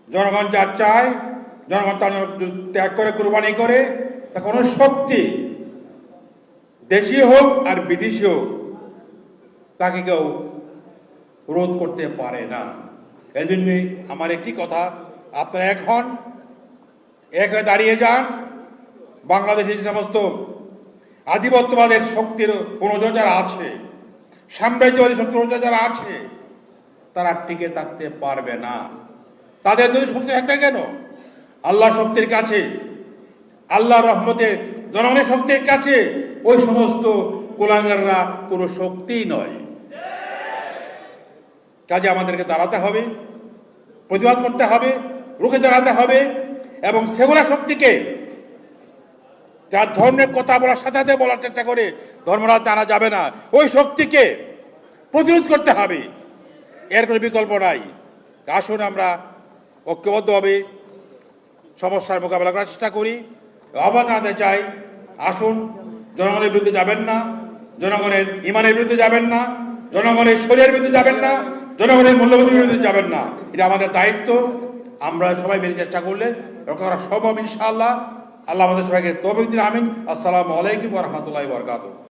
জনগণ যা চায়, জনগণ তা ত্যাগ করে, কুরবানি করে, তা কোনো শক্তি দেশীয় হোক আর বিদেশি হোক তাকে কেউ রোধ করতে পারে না। এই জন্যই আমার একটি কথা, আপনারা এখন এক হয়ে দাঁড়িয়ে যান। বাংলাদেশে যে সমস্ত আধিপত্যবাদের শক্তির অনুযায়ী যারা আছে, সাম্রাজ্যবাদী শক্তির অনুযায়ী যারা আছে, তারা টিকে থাকতে পারবে না। তাদের যদি শক্তি থাকে কেন? আল্লাহ শক্তির কাছে, আল্লাহর রহমতে, জনগণের শক্তির কাছে ওই সমস্ত কুলাঙ্গাররা কোনো শক্তিই নয়। কাজে আমাদেরকে দাঁড়াতে হবে, প্রতিবাদ করতে হবে, রুখে দাঁড়াতে হবে এবং সেগুলা শক্তিকে যার ধর্মের কথা বলার সাথে সাথে বলার চেষ্টা করে ধর্মরাজ টানা যাবে না, ওই শক্তিকে প্রতিরোধ করতে হবে, এর কোনো বিকল্প নাই। আসুন আমরা ঐক্যবদ্ধভাবে সমস্যার মোকাবেলা করার চেষ্টা করি। আহ্বান জানাতে চাই, আসুন জনগণের বিরুদ্ধে যাবেন না, জনগণের ইমানের বিরুদ্ধে যাবেন না, জনগণের শরীরের বিরুদ্ধে যাবেন না, জনগণের মূল্যবোধের বিরুদ্ধে যাবেন না। এটা আমাদের দায়িত্ব। আমরা সবাই মিলে চেষ্টা করলে রক্ষা করা সম্ভব ইনশাআল্লাহ। আল্লাহ আমাদের সবাইকে তৌফিক দিন। আমিন। আসসালামু আলাইকুম ওয়া রাহমাতুল্লাহি ওয়া বারাকাতুহু।